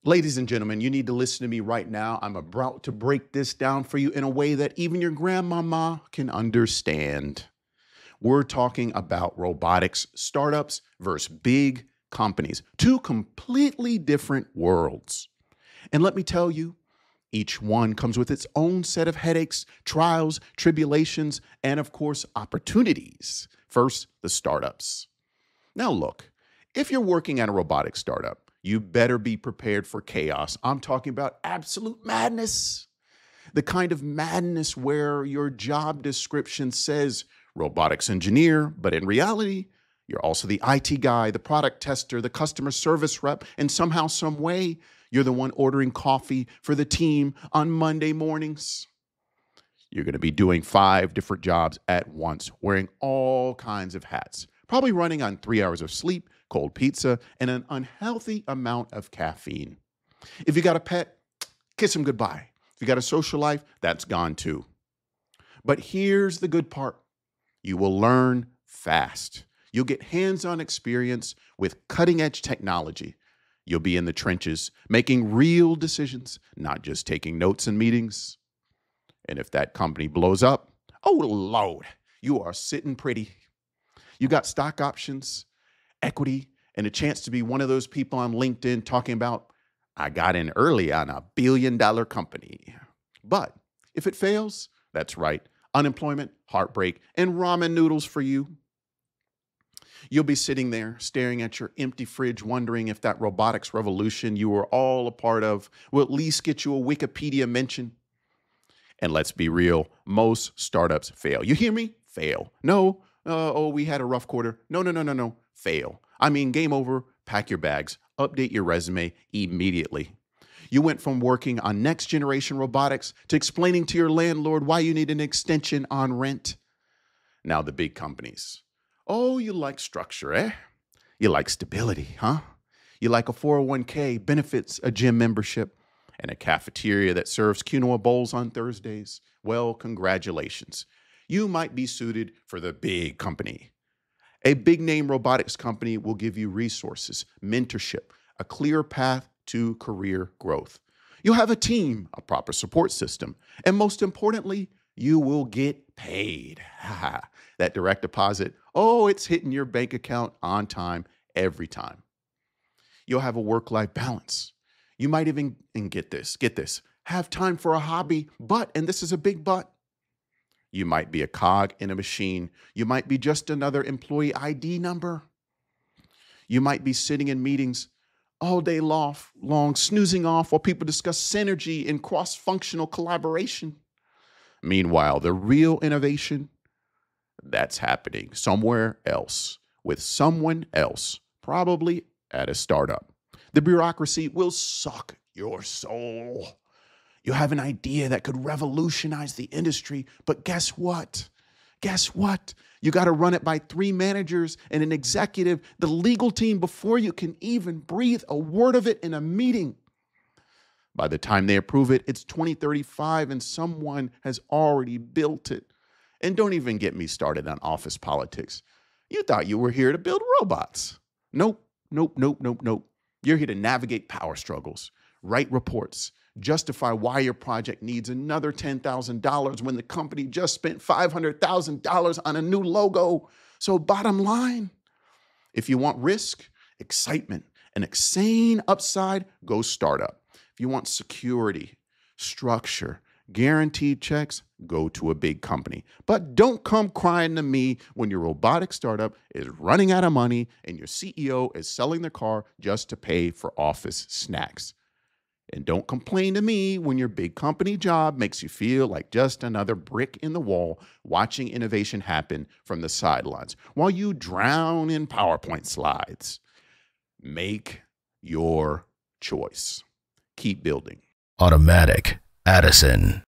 Ladies and gentlemen, you need to listen to me right now. I'm about to break this down for you in a way that even your grandmama can understand. We're talking about robotics startups versus big companies, two completely different worlds. And let me tell you, each one comes with its own set of headaches, trials, tribulations, and of course, opportunities. First, the startups. Now, look, if you're working at a robotics startup, you better be prepared for chaos. I'm talking about absolute madness. The kind of madness where your job description says robotics engineer, but in reality, you're also the IT guy, the product tester, the customer service rep, and somehow, some way, you're the one ordering coffee for the team on Monday mornings. You're going to be doing 5 different jobs at once, wearing all kinds of hats, probably running on 3 hours of sleep, cold pizza, and an unhealthy amount of caffeine. If you got a pet, kiss him goodbye. If you got a social life, that's gone too. But here's the good part. You will learn fast. You'll get hands-on experience with cutting-edge technology. You'll be in the trenches, making real decisions, not just taking notes in meetings. And if that company blows up, oh Lord, you are sitting pretty. You got stock options, equity, and a chance to be one of those people on LinkedIn talking about, I got in early on a billion-dollar company. But if it fails, that's right, unemployment, heartbreak, and ramen noodles for you. You'll be sitting there staring at your empty fridge, wondering if that robotics revolution you were all a part of will at least get you a Wikipedia mention. And let's be real, most startups fail. You hear me? Fail. No, we had a rough quarter. No. Fail. I mean, game over, pack your bags, update your resume immediately. You went from working on next generation robotics to explaining to your landlord why you need an extension on rent. Now the big companies. Oh, you like structure, eh? You like stability, huh? You like a 401k, benefits, a gym membership, and a cafeteria that serves quinoa bowls on Thursdays. Well, congratulations. You might be suited for the big company. A big name robotics company will give you resources, mentorship, a clear path to career growth. You'll have a team, a proper support system, and most importantly, you will get paid. That direct deposit, oh, it's hitting your bank account on time every time. You'll have a work-life balance. You might even, and get this, have time for a hobby, but, and this is a big but, you might be a cog in a machine. You might be just another employee ID number. You might be sitting in meetings all day long, snoozing off while people discuss synergy and cross-functional collaboration. Meanwhile, the real innovation, that's happening somewhere else with someone else, probably at a startup. The bureaucracy will suck your soul. You have an idea that could revolutionize the industry, but guess what? You got to run it by 3 managers and an executive, the legal team, before you can even breathe a word of it in a meeting. By the time they approve it, it's 2035 and someone has already built it. And don't even get me started on office politics. You thought you were here to build robots. Nope. You're here to navigate power struggles, write reports, justify why your project needs another $10,000 when the company just spent $500,000 on a new logo. So bottom line, if you want risk, excitement, an insane upside, go startup. If you want security, structure, guaranteed checks, go to a big company. But don't come crying to me when your robotic startup is running out of money and your CEO is selling their car just to pay for office snacks. And don't complain to me when your big company job makes you feel like just another brick in the wall watching innovation happen from the sidelines while you drown in PowerPoint slides. Make your choice. Keep building. Automatic Addison.